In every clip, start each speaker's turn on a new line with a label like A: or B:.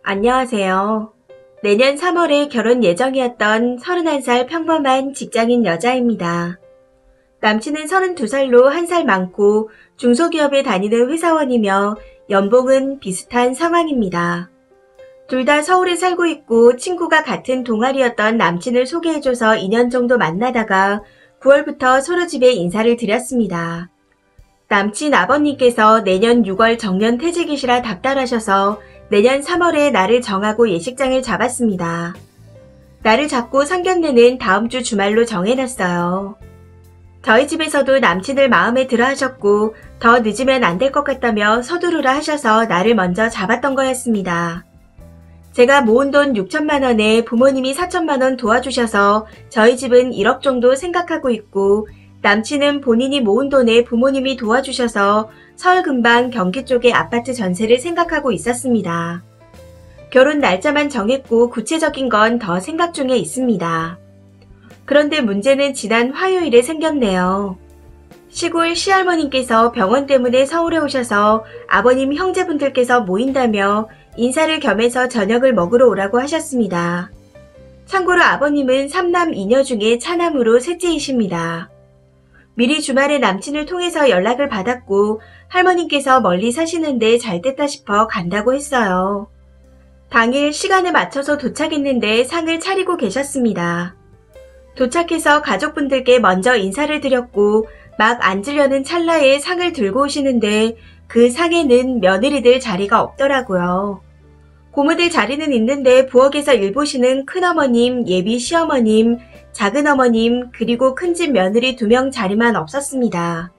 A: 안녕하세요. 내년 3월에 결혼 예정이었던 31살 평범한 직장인 여자입니다. 남친은 32살로 1살 많고 중소기업에 다니는 회사원이며 연봉은 비슷한 상황입니다. 둘 다 서울에 살고 있고 친구가 같은 동아리였던 남친을 소개해줘서 2년 정도 만나다가 9월부터 서로 집에 인사를 드렸습니다. 남친 아버님께서 내년 6월 정년퇴직이시라 닥달하셔서 내년 3월에 날을 정하고 예식장을 잡았습니다. 날을 잡고 상견례는 다음 주 주말로 정해놨어요. 저희 집에서도 남친을 마음에 들어 하셨고 더 늦으면 안 될 것 같다며 서두르라 하셔서 날을 먼저 잡았던 거였습니다. 제가 모은 돈 6천만 원에 부모님이 4천만 원 도와주셔서 저희 집은 1억 정도 생각하고 있고 남친은 본인이 모은 돈에 부모님이 도와주셔서 서울 근방 경기 쪽의 아파트 전세를 생각하고 있었습니다. 결혼 날짜만 정했고 구체적인 건 더 생각 중에 있습니다. 그런데 문제는 지난 화요일에 생겼네요. 시골 시할머님께서 병원 때문에 서울에 오셔서 아버님 형제분들께서 모인다며 인사를 겸해서 저녁을 먹으러 오라고 하셨습니다. 참고로 아버님은 3남 2녀 중에 차남으로 셋째이십니다. 미리 주말에 남친을 통해서 연락을 받았고 할머님께서 멀리 사시는데 잘됐다 싶어 간다고 했어요. 당일 시간에 맞춰서 도착했는데 상을 차리고 계셨습니다. 도착해서 가족분들께 먼저 인사를 드렸고 막 앉으려는 찰나에 상을 들고 오시는데 그 상에는 며느리들 자리가 없더라고요. 고모들 자리는 있는데 부엌에서 일 보시는 큰어머님, 예비 시어머님, 작은어머님, 그리고 큰집 며느리 2명 자리만 없었습니다.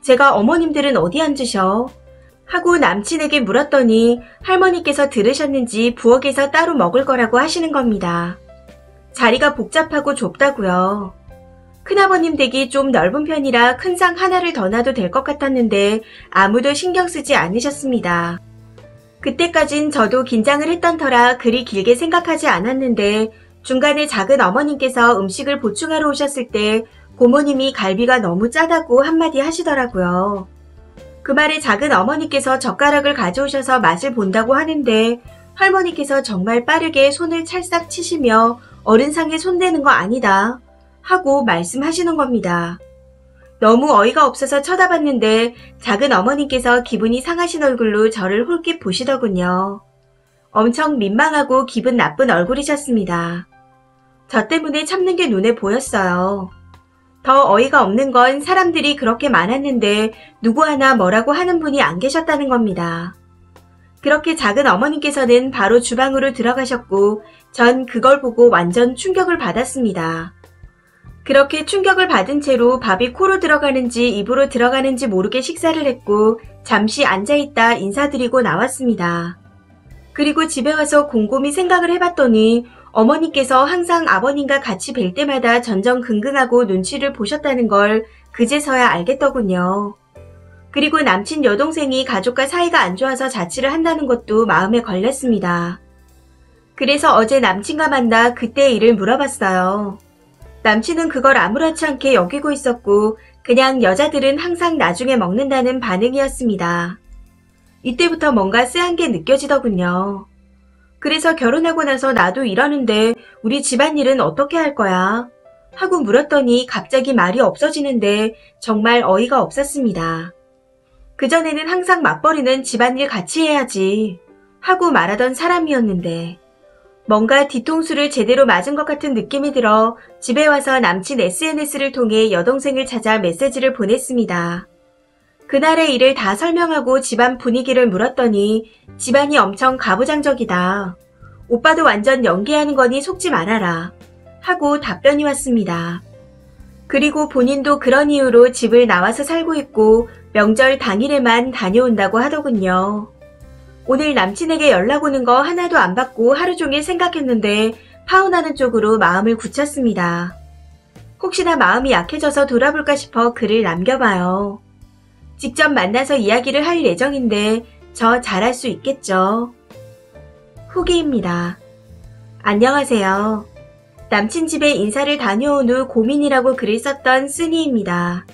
A: 제가 어머님들은 어디 앉으셔? 하고 남친에게 물었더니 할머니께서 들으셨는지 부엌에서 따로 먹을 거라고 하시는 겁니다. 자리가 복잡하고 좁다고요. 큰아버님 댁이 좀 넓은 편이라 큰 상 하나를 더 놔도 될 것 같았는데 아무도 신경 쓰지 않으셨습니다. 그때까진 저도 긴장을 했던 터라 그리 길게 생각하지 않았는데 중간에 작은 어머님께서 음식을 보충하러 오셨을 때 고모님이 갈비가 너무 짜다고 한마디 하시더라고요. 그 말에 작은 어머니께서 젓가락을 가져오셔서 맛을 본다고 하는데 할머니께서 정말 빠르게 손을 찰싹 치시며 어른상에 손대는 거 아니다 하고 말씀하시는 겁니다. 너무 어이가 없어서 쳐다봤는데 작은 어머님께서 기분이 상하신 얼굴로 저를 홀깃 보시더군요. 엄청 민망하고 기분 나쁜 얼굴이셨습니다. 저 때문에 참는 게 눈에 보였어요. 더 어이가 없는 건 사람들이 그렇게 많았는데 누구 하나 뭐라고 하는 분이 안 계셨다는 겁니다. 그렇게 작은 어머님께서는 바로 주방으로 들어가셨고 전 그걸 보고 완전 충격을 받았습니다. 그렇게 충격을 받은 채로 밥이 코로 들어가는지 입으로 들어가는지 모르게 식사를 했고 잠시 앉아있다 인사드리고 나왔습니다. 그리고 집에 와서 곰곰이 생각을 해봤더니 어머니께서 항상 아버님과 같이 뵐 때마다 전전긍긍하고 눈치를 보셨다는 걸 그제서야 알겠더군요. 그리고 남친 여동생이 가족과 사이가 안 좋아서 자취를 한다는 것도 마음에 걸렸습니다. 그래서 어제 남친과 만나 그때의 일을 물어봤어요. 남친은 그걸 아무렇지 않게 여기고 있었고 그냥 여자들은 항상 나중에 먹는다는 반응이었습니다. 이때부터 뭔가 쎄한 게 느껴지더군요. 그래서 결혼하고 나서 나도 이러는데 우리 집안일은 어떻게 할 거야? 하고 물었더니 갑자기 말이 없어지는데 정말 어이가 없었습니다. 그전에는 항상 맞벌이는 집안일 같이 해야지 하고 말하던 사람이었는데 뭔가 뒤통수를 제대로 맞은 것 같은 느낌이 들어 집에 와서 남친 SNS를 통해 여동생을 찾아 메시지를 보냈습니다. 그날의 일을 다 설명하고 집안 분위기를 물었더니 집안이 엄청 가부장적이다. 오빠도 완전 연기하는 거니 속지 말아라. 하고 답변이 왔습니다. 그리고 본인도 그런 이유로 집을 나와서 살고 있고 명절 당일에만 다녀온다고 하더군요. 오늘 남친에게 연락 오는 거 하나도 안 받고 하루 종일 생각했는데 파혼하는 쪽으로 마음을 굳혔습니다. 혹시나 마음이 약해져서 돌아볼까 싶어 글을 남겨봐요. 직접 만나서 이야기를 할 예정인데 저 잘할 수 있겠죠? 후기입니다. 안녕하세요. 남친 집에 인사를 다녀온 후 고민이라고 글을 썼던 쓰니입니다.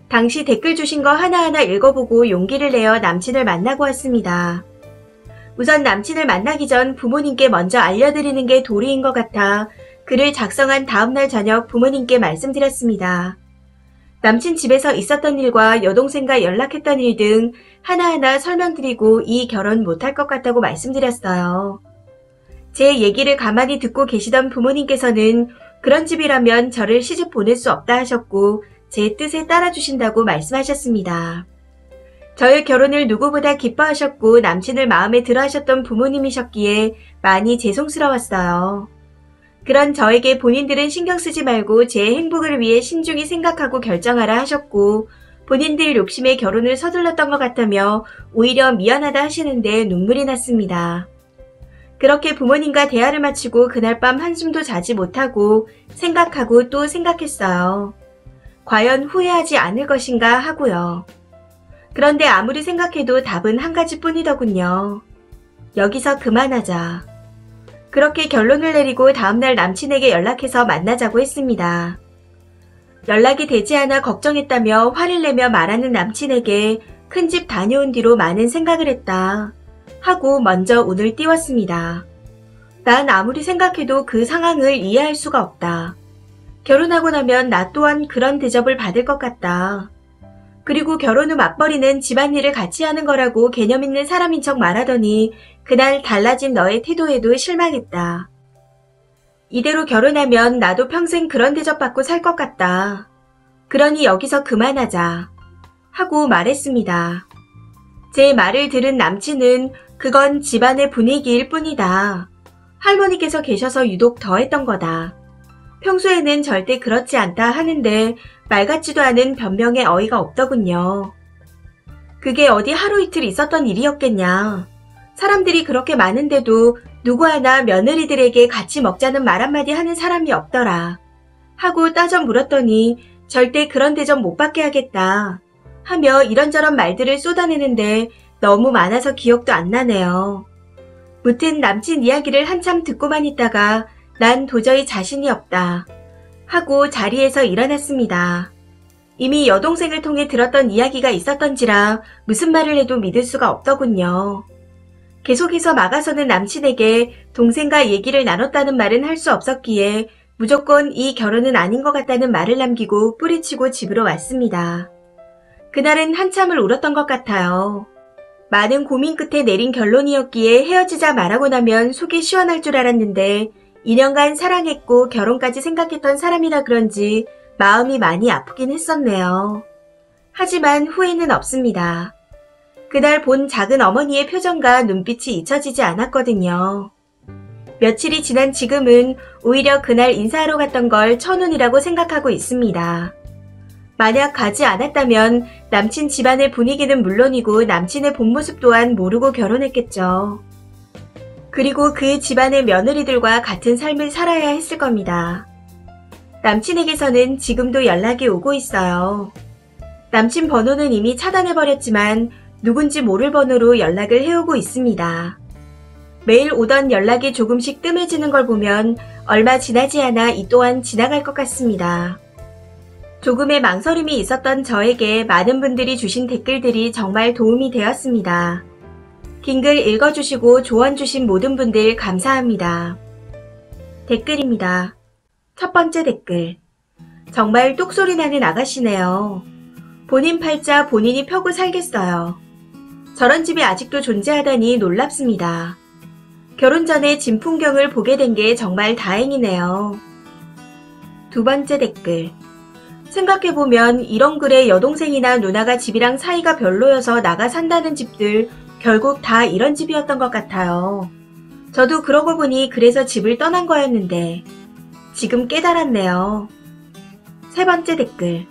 A: 당시 댓글 주신 거 하나하나 읽어보고 용기를 내어 남친을 만나고 왔습니다. 우선 남친을 만나기 전 부모님께 먼저 알려드리는 게 도리인 것 같아 글을 작성한 다음날 저녁 부모님께 말씀드렸습니다. 남친 집에서 있었던 일과 여동생과 연락했던 일 등 하나하나 설명드리고 이 결혼 못할 것 같다고 말씀드렸어요. 제 얘기를 가만히 듣고 계시던 부모님께서는 그런 집이라면 저를 시집 보낼 수 없다 하셨고 제 뜻에 따라주신다고 말씀하셨습니다. 저의 결혼을 누구보다 기뻐하셨고 남친을 마음에 들어 하셨던 부모님이셨기에 많이 죄송스러웠어요. 그런 저에게 본인들은 신경 쓰지 말고 제 행복을 위해 신중히 생각하고 결정하라 하셨고 본인들 욕심에 결혼을 서둘렀던 것 같다며 오히려 미안하다 하시는데 눈물이 났습니다. 그렇게 부모님과 대화를 마치고 그날 밤 한숨도 자지 못하고 생각하고 또 생각했어요. 과연 후회하지 않을 것인가 하고요. 그런데 아무리 생각해도 답은 한 가지뿐이더군요. 여기서 그만하자. 그렇게 결론을 내리고 다음날 남친에게 연락해서 만나자고 했습니다. 연락이 되지 않아 걱정했다며 화를 내며 말하는 남친에게 큰 집 다녀온 뒤로 많은 생각을 했다 하고 먼저 운을 띄웠습니다. 난 아무리 생각해도 그 상황을 이해할 수가 없다. 결혼하고 나면 나 또한 그런 대접을 받을 것 같다. 그리고 결혼 후 맞벌이는 집안일을 같이 하는 거라고 개념 있는 사람인 척 말하더니 그날 달라진 너의 태도에도 실망했다. 이대로 결혼하면 나도 평생 그런 대접받고 살 것 같다. 그러니 여기서 그만하자. 하고 말했습니다. 제 말을 들은 남친은 그건 집안의 분위기일 뿐이다. 할머니께서 계셔서 유독 더했던 거다. 평소에는 절대 그렇지 않다 하는데 말 같지도 않은 변명에 어이가 없더군요. 그게 어디 하루 이틀 있었던 일이었겠냐. 사람들이 그렇게 많은데도 누구 하나 며느리들에게 같이 먹자는 말 한마디 하는 사람이 없더라. 하고 따져 물었더니 절대 그런 대접 못 받게 하겠다. 하며 이런저런 말들을 쏟아내는데 너무 많아서 기억도 안 나네요. 무튼 남친 이야기를 한참 듣고만 있다가 난 도저히 자신이 없다. 하고 자리에서 일어났습니다. 이미 여동생을 통해 들었던 이야기가 있었던지라 무슨 말을 해도 믿을 수가 없더군요. 계속해서 막아서는 남친에게 동생과 얘기를 나눴다는 말은 할 수 없었기에 무조건 이 결혼은 아닌 것 같다는 말을 남기고 뿌리치고 집으로 왔습니다. 그날은 한참을 울었던 것 같아요. 많은 고민 끝에 내린 결론이었기에 헤어지자 말하고 나면 속이 시원할 줄 알았는데 2년간 사랑했고 결혼까지 생각했던 사람이라 그런지 마음이 많이 아프긴 했었네요. 하지만 후회는 없습니다. 그날 본 작은 어머니의 표정과 눈빛이 잊혀지지 않았거든요. 며칠이 지난 지금은 오히려 그날 인사하러 갔던 걸 천운이라고 생각하고 있습니다. 만약 가지 않았다면 남친 집안의 분위기는 물론이고 남친의 본 모습 또한 모르고 결혼했겠죠. 그리고 그 집안의 며느리들과 같은 삶을 살아야 했을 겁니다. 남친에게서는 지금도 연락이 오고 있어요. 남친 번호는 이미 차단해버렸지만 누군지 모를 번호로 연락을 해오고 있습니다. 매일 오던 연락이 조금씩 뜸해지는 걸 보면 얼마 지나지 않아 이 또한 지나갈 것 같습니다. 조금의 망설임이 있었던 저에게 많은 분들이 주신 댓글들이 정말 도움이 되었습니다. 긴 글 읽어주시고 조언 주신 모든 분들 감사합니다. 댓글입니다. 첫 번째 댓글. 정말 뚝소리 나는 아가씨네요. 본인 팔자 본인이 펴고 살겠어요. 저런 집이 아직도 존재하다니 놀랍습니다. 결혼 전에 진 풍경을 보게 된 게 정말 다행이네요. 두 번째 댓글. 생각해보면 이런 글에 여동생이나 누나가 집이랑 사이가 별로여서 나가 산다는 집들 결국 다 이런 집이었던 것 같아요. 저도 그러고 보니 그래서 집을 떠난 거였는데 지금 깨달았네요. 세 번째 댓글.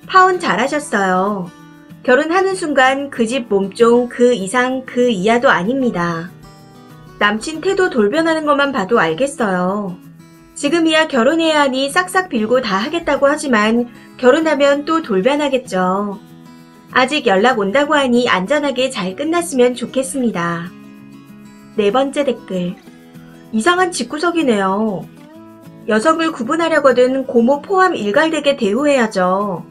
A: 파혼 잘하셨어요. 결혼하는 순간 그 집 몸종 그 이상 그 이하도 아닙니다. 남친 태도 돌변하는 것만 봐도 알겠어요. 지금이야 결혼해야 하니 싹싹 빌고 다 하겠다고 하지만 결혼하면 또 돌변하겠죠. 아직 연락 온다고 하니 안전하게 잘 끝났으면 좋겠습니다. 네 번째 댓글. 이상한 집구석이네요. 여성을 구분하려거든 고모 포함 일갈되게 대우해야죠.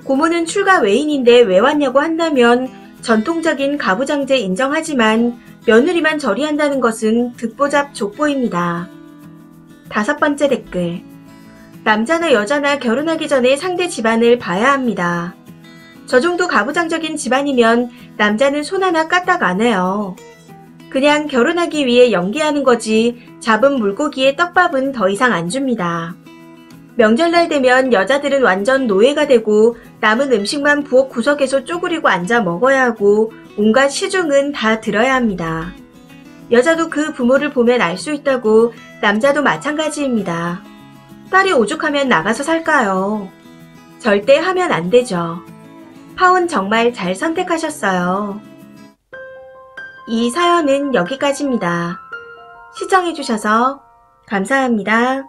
A: 고모는 출가 외인인데 왜 왔냐고 한다면 전통적인 가부장제 인정하지만 며느리만 저리한다는 것은 듣보잡 족보입니다. 5번째 댓글. 남자나 여자나 결혼하기 전에 상대 집안을 봐야 합니다. 저 정도 가부장적인 집안이면 남자는 손 하나 까딱 안 해요. 그냥 결혼하기 위해 연기하는 거지 잡은 물고기에 떡밥은 더 이상 안 줍니다. 명절날 되면 여자들은 완전 노예가 되고 남은 음식만 부엌 구석에서 쪼그리고 앉아 먹어야 하고 온갖 시중은 다 들어야 합니다. 여자도 그 부모를 보면 알 수 있다고 남자도 마찬가지입니다. 딸이 오죽하면 나가서 살까요? 절대 하면 안 되죠. 파혼 정말 잘 선택하셨어요. 이 사연은 여기까지입니다. 시청해주셔서 감사합니다.